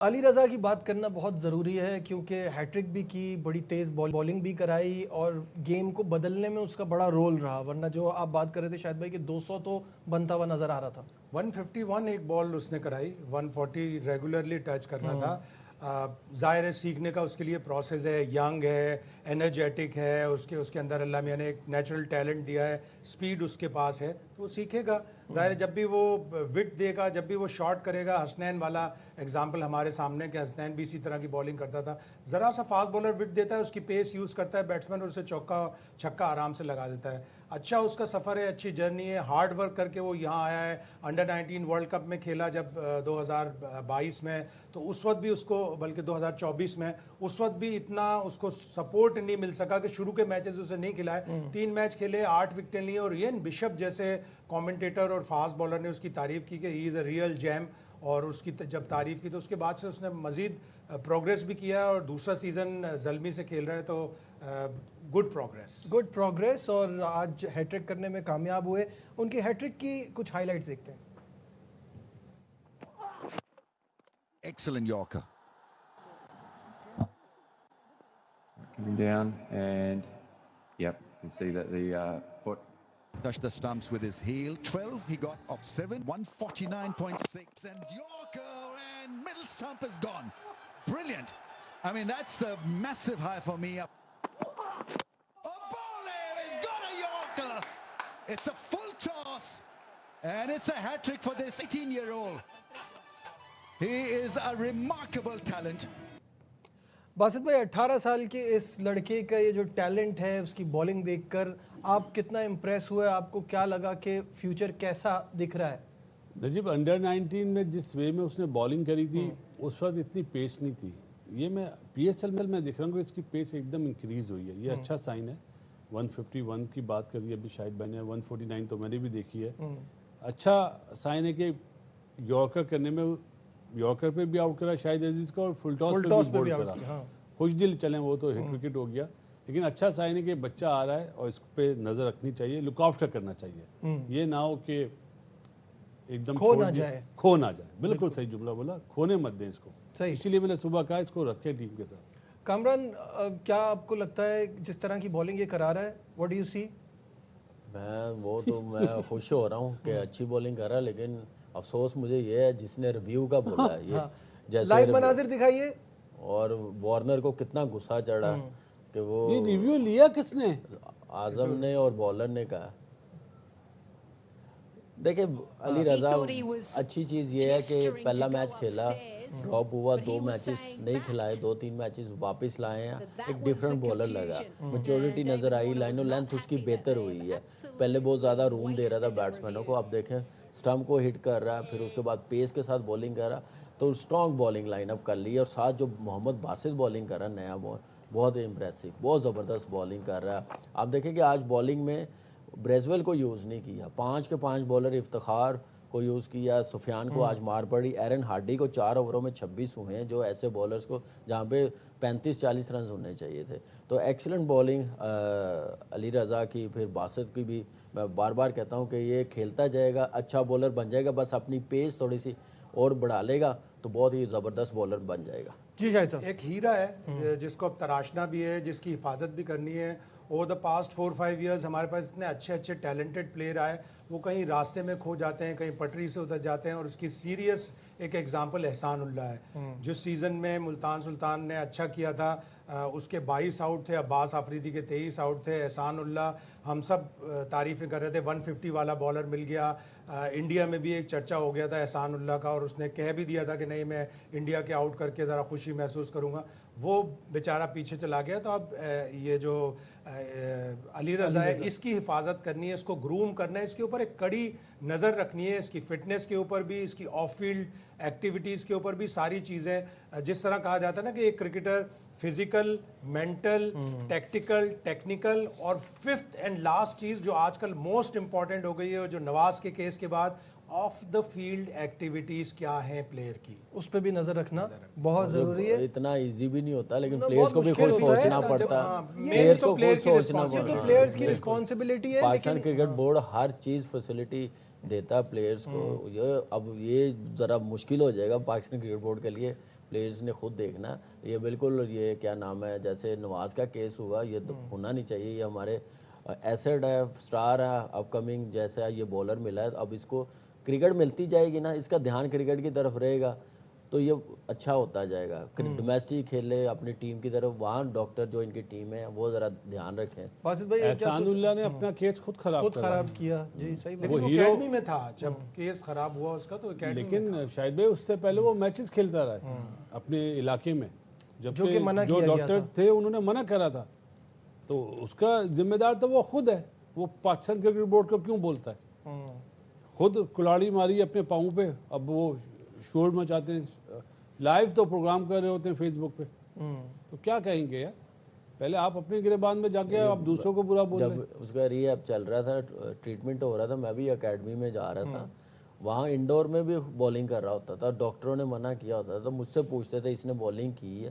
علی رضا کی بات کرنا بہت ضروری ہے کیونکہ ہیٹرک بھی کی، بڑی تیز بولنگ بھی کرائی اور گیم کو بدلنے میں اس کا بڑا رول رہا، ورنہ جو آپ بات کر رہے تھے شاہد بھائی کہ 200 تو بنتا ہوا نظر آ رہا تھا. 151 ایک بال اس نے کرائی، 140 ریگولرلی ٹچ کرنا تھا. ظاہر ہے سیکھنے کا اس کے لیے پروسیس ہے، ینگ ہے، انرجیٹک ہے، اس کے اندر اللہ میاں نے ایک نیچرل ٹیلنٹ دیا ہے، سپیڈ اس کے پاس ہے تو وہ سیکھے گا. ظاہر ہے جب بھی وہ وٹ دے گا، جب بھی وہ شاٹ کرے گا، حسنین والا ایگزامپل ہمارے سامنے کہ حسنین بھی اسی طرح کی بالنگ کرتا تھا، ذرا سا فاسٹ بالر وٹ دیتا ہے، اس کی پیس یوز کرتا ہے بیٹسمین اور اسے چوکا چھکا آرام سے لگا دیتا ہے. اچھا اس کا سفر ہے، اچھی جرنی ہے، ہارڈ ورک کر کے وہ یہاں آیا ہے. انڈر 19 ورلڈ کپ میں کھیلا جب 2022 میں، تو اس وقت بھی اس کو، بلکہ 2024 میں، اس وقت بھی اتنا اس کو سپورٹ نہیں مل سکا کہ شروع کے میچز اسے نہیں کھلائے. 3 میچ کھیلے، 8 وکٹیں لی، اور این بشپ جیسے کامنٹیٹر اور فاسٹ بالر نے اس کی تعریف کی کہ ہی از اے ریئل جیم، اور اس کی جب تعریف کی تو اس کے بعد سے اس نے مزید پروگریس بھی کیا اور دوسرا سیزن زلمی سے کھیل رہے ہیں، تو گڈ پروگریس. اور آج ہیٹرک کرنے میں کامیاب ہوئے. ان کی ہیٹرک کی کچھ ہائی لائٹس دیکھتے ہیں. Excellent Yorker. Coming down and yep, you can see that the foot Touched the stumps with his heel. 12, he got off 7. 149.6 and Yorker and middle stump is gone. Brilliant. I mean, that's a massive high for me. He's got a Yorker. It's a full toss and it's a hat-trick for this 18-year-old. He is a remarkable talent. Basit بھائی 18 سال کے اس لڑکے کا یہ جو talent ہے، اس کی bowling دیکھ کر آپ کتنا امپریس ہوئے؟ آپ کو کیا لگا کہ فیوچر کیسا دکھ رہا ہے؟ نجیب انڈر 19 میں جس وے میں اس نے بالنگ کری تھی اس وقت اتنی پیس نہیں تھی. یہ میں پی ایس ایل میں دیکھ رہا ہوں کہ اس کی پیس ایک دم انکریز ہوئی ہے. یہ اچھا سائن ہے. 151 کی بات کری ابھی شاہد بھائی نے، 149 تو میں نے بھی دیکھی ہے. اچھا سائن ہے کہ یارکر کرنے میں، یارکر پہ بھی آؤٹ کرا شاہد عزیز کا اور فل ٹاس پہ بھی بولڈ کرا. خوش دل چلیں وہ تو ہٹ وکٹ ہو گیا، لیکن اچھا سائن ہے کہ بچہ آ رہا ہے اور اس پہ نظر رکھنی چاہیے، لک آفٹر کرنا چاہیے. یہ نہ ہو کہ ایک دم کھو نہ جائے. بالکل صحیح جملہ بولا، کھونے مت دیں اس کو. اسی لیے میں نے صبح کہا اس کو رکھے ٹیم کے ساتھ. کامران کیا آپ کو لگتا ہے جس طرح کی بالنگ یہ کرا رہا ہے، واٹ ڈو یو سی؟ میں خوش ہو رہا ہوں کہ اچھی بالنگ کر رہا ہے، لیکن افسوس مجھے یہ ہے جس نے ریویو کا بولا ہے، یہ جیسے لائیو مناظر دکھائیے. اور وارنر کو کتنا غصہ چڑھا کہ وہ یہ ریویو لیا کس نے؟ اعظم نے اور بولر نے کہا. دیکھیں علی رضا، اچھی چیز یہ ہے کہ پہلا میچ کھیلا، ڈراپ ہوا، 2 میچز نہیں کھلائے، 2-3 میچز واپس لائے ہیں، ایک ڈیفرنٹ بولر لگا، میچورٹی نظر آئی، لائن و لینتھ اس کی بہتر ہوئی ہے. پہلے بہت زیادہ روم دے رہا تھا بیٹسمینوں کو، اب دیکھیں سٹمپ کو ہٹ کر رہا ہے، پھر اس کے بعد پیس کے ساتھ بالنگ کر رہا، تو اسٹرانگ بالنگ لائن اپ کر لی. اور ساتھ جو محمد باسط بالنگ کر رہا ہے نیا بہت امپریسو، بہت زبردست بالنگ کر رہا ہے. آپ دیکھیں کہ آج بالنگ میں بریزویل کو یوز نہیں کیا، 5 کے 5 بالر، افتخار کو یوز کیا، سفیان کو آج مار پڑی، ایرن ہارڈی کو 4 اووروں میں 26 ہوئے ہیں، جو ایسے بالرز کو جہاں پہ 35-40 رنز ہونے چاہیے تھے. تو ایکسلنٹ بالنگ علی رضا کی. پھر باسط کی بھی میں بار بار کہتا ہوں کہ یہ کھیلتا جائے گا، اچھا بالر بن جائے گا، بس اپنی پیس تھوڑی سی اور بڑھا لے گا تو بہت ہی زبردست بالر بن جائے گا. جی شاہد صاحب، ایک ہیرا ہے جس کو اب تراشنا بھی ہے، جس کی حفاظت بھی کرنی ہے. اوور دا پاسٹ 4-5 ایئرز ہمارے پاس اتنے اچھے ٹیلنٹڈ پلیئر آئے، وہ کہیں راستے میں کھو جاتے ہیں، کہیں پٹری سے اتر جاتے ہیں، اور اس کی سیریس ایک ایگزامپل احسان اللہ ہے. جس سیزن میں ملتان سلطان نے اچھا کیا تھا، اس کے 22 آؤٹ تھے، عباس آفریدی کے 23 آؤٹ تھے. احسان اللہ ہم سب تعریفیں کر رہے تھے، 150 والا بالر مل گیا. انڈیا میں بھی ایک چرچا ہو گیا تھا احسان اللہ کا، اور اس نے کہہ بھی دیا تھا کہ نہیں میں انڈیا کے آؤٹ کر کے ذرا خوشی محسوس کروں گا. وہ بیچارہ پیچھے چلا گیا. تو اب یہ جو علی رضا ہے، اس کی حفاظت کرنی ہے، اس کو گروم کرنا ہے، اس کے اوپر ایک کڑی نظر رکھنی ہے، اس کی فٹنس کے اوپر بھی، اس کی آف فیلڈ ایکٹیویٹیز کے اوپر بھی. ساری چیزیں جس طرح کہا جاتا ہے نا کہ ایک cricketer physical, mental, tactical, technical, اور 5th اینڈ لاسٹ چیز جو آج کل موسٹ امپورٹنٹ ہو گئی ہے، جو نواز کے کیس کے بعد، آف دا فیلڈ ایکٹیویٹیز کیا ہیں پلیئر کی، اس پہ بھی نظر رکھنا بہت ضروری ہے. اتنا ایزی بھی نہیں ہوتا، لیکن پلیئرز کو بھی خود سوچنا پڑتا ہے. پلیئرز کو خود سوچنا پڑتا ہے، پلیئرز کی رسپانسبلٹی ہے. پاکستان کرکٹ بورڈ ہر چیز فیسلٹی دیتا ہے پلیئرز کو. اب یہ ذرا مشکل ہو جائے گا پاکستان کرکٹ بورڈ کے لیے پلیئرز نے خود دیکھنا ہے. یہ بالکل یہ کیا نام ہے جیسے نواز کا کیس ہوا یہ تو ہونا نہیں چاہیے. یہ ہمارے ایسڈ ہے, سٹار ہے, اپ کمنگ جیسا یہ بولر ملا ہے. اب اس کو کرکٹ ملتی جائے گی نا, اس کا دھیان کرکٹ کی طرف رہے گا تو یہ اچھا ہوتا جائے گا. ڈومیسٹک کھیلے اپنی ٹیم کی طرف, وہاں ڈاکٹر جو ان کی ٹیم ہے وہ ذرا دھیان رکھیں. باسط بھائی احسان اللہ نے اپنا کیس خود خراب کیا. جی صحیح بات. لیکن وہ اکیڈمی میں تھا جب کیس خراب ہوا اس کا, تو اکیڈمی میں لیکن شاہد بھائی اس سے پہلے وہ میچز کھیلتا رہا ہے اپنے علاقے میں, جبکہ جو ڈاکٹر تھے انہوں نے منع کرا تھا. تو اس کا ذمہ دار تو وہ خود ہے. وہ پاکستان کرکٹ بورڈ کو کیوں بولتا ہے؟ خود کلاڑی ماری اپنے پاؤں پہ, اب وہ شور مچاتے ہیں. لائیو تو پروگرام کر رہے ہوتے ہیں فیس بک پہ, تو کیا کہیں گے یار؟ پہلے آپ اپنے گریبان میں جا کے آپ دوسروں کو برا بول رہے ہیں. جب اس کا ری ایپ چل رہا تھا, ٹریٹمنٹ ہو رہا تھا, میں بھی اکیڈمی میں جا رہا تھا, وہاں انڈور میں بھی بولنگ کر رہا ہوتا تھا. ڈاکٹروں نے منع کیا ہوتا تھا, تو مجھ سے پوچھتے تھے اس نے بولنگ کی ہے.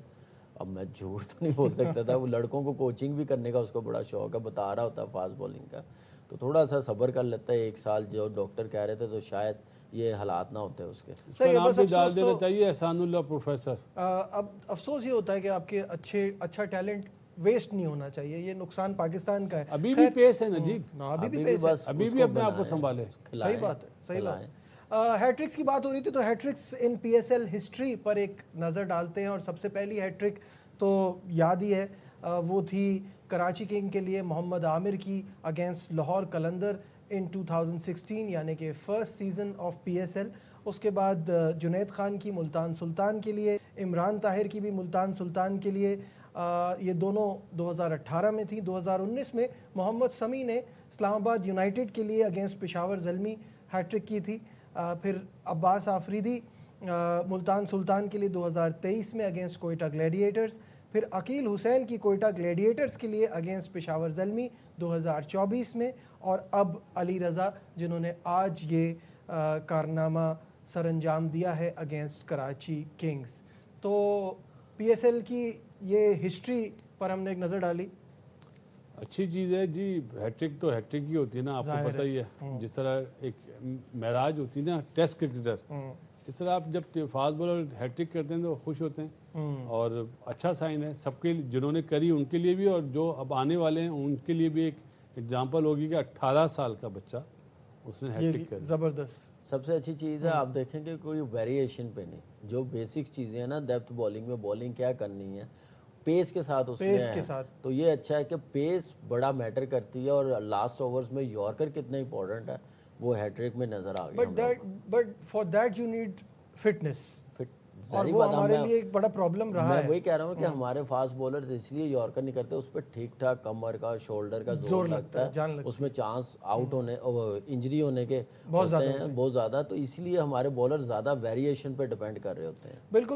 اب میں جھوٹ تو نہیں بول سکتا تھا. وہ لڑکوں کو کوچنگ بھی کرنے کا اس کو بڑا شوق ہے, بتا رہا ہوتا ہے فاسٹ بولنگ کا. تو تھوڑا سا صبر کر لیتا ہے 1 سال, جو ڈاکٹر کہہ رہے تھے, تو شاید یہ حالات نہ ہوتے اس کے. اس کا نام بھی ڈال دینا چاہیے احسان اللہ پروفیسر. اب افسوس یہ ہوتا ہے کہ آپ کے اچھا ٹیلنٹ ویسٹ نہیں ہونا چاہیے. یہ نقصان پاکستان کا ہے. ابھی بھی پیس ہے نجیب, ابھی بھی پیس ہے, ابھی بھی اپنے آپ کو سنبھالے. صحیح بات ہے, صحیح بات ہے. ہیٹرکس کی بات ہو رہی تھی, تو ہیٹرکس ان پی ایس ایل ہسٹری پر ایک نظر ڈالتے ہیں. اور سب سے پہلی ہیٹرک تو یاد ہی ہے, وہ تھی کراچی کنگ کے لیے محمد عامر کی اگینسٹ لاہور قلندر ان 2016, یعنی کہ first season of P S L. اس کے بعد جنید خان کی ملتان سلطان کے لیے, عمران طاہر کی بھی ملتان سلطان کے لیے. یہ دونوں 2018 میں تھی. 2019 میں محمد سمیع نے اسلام آباد یونائٹڈ کے لیے اگینسٹ پشاور زلمی ہیٹرک کی تھی. پھر عباس آفریدی ملتان سلطان کے لیے 2023 میں اگینسٹ کوئٹہ گلیڈیٹرز. پھر عقیل حسین کی کوئٹہ گلیڈیٹرز کے لیے اگینسٹ پشاور زلمی 2024 میں. اور اب علی رضا جنہوں نے آج یہ کارنامہ سر انجام دیا ہے اگینسٹ کراچی کنگز. تو پی ایس ایل کی یہ ہسٹری پر ہم نے ایک نظر ڈالی. اچھی چیز ہے جی. ہیٹرک تو ہیٹرک ہی ہوتی ہے نا, آپ کو پتہ ہی ہے. جس طرح ایک معراج ہوتی ہے نا ٹیسٹ کرکٹر, اس طرح آپ جب فاسٹ بولر ہیٹرک کرتے ہیں تو خوش ہوتے ہیں. اور اچھا سائن ہے سب کے, جنہوں نے کری ان کے لیے بھی, اور جو اب آنے والے ہیں ان کے لیے بھی ایک ایگزامپل ہوگی کہ 18 سال کا بچہ اس نے ہیٹرک کری. زبردست. سب سے اچھی چیز ہے, آپ دیکھیں کہ کوئی ویریشن پہ نہیں, جو بیسک چیزیں ہیں نا ڈیپتھ بولنگ میں, بولنگ کیا کرنی ہے پیس کے ساتھ اس میں ہے, تو یہ اچھا ہے کہ پیس بڑا میٹر کرتی ہے. اور لاسٹ اوورز میں یارکر کتنا امپورٹنٹ ہے وہ ہیٹرک میں نظر آ گیا. But for that you need fitness, اور ظاہری وہ بات ہمارے لیے ایک بڑا پرابلم رہا ہے. میں وہی کہہ رہا ہوں کہ ہمارے فاسٹ بولرز اس لیے یارکر نہیں کرتے, اس پہ ٹھیک ٹھاک کمر کا شولڈر کا زور لگتا ہے, اس میں چانس آؤٹ ہونے انجری ہونے کے ہوتے ہیں بہت زیادہ. تو اس لیے ہمارے بولر زیادہ ویریشن پہ ڈیپینڈ کر رہے ہوتے ہیں. بالکل.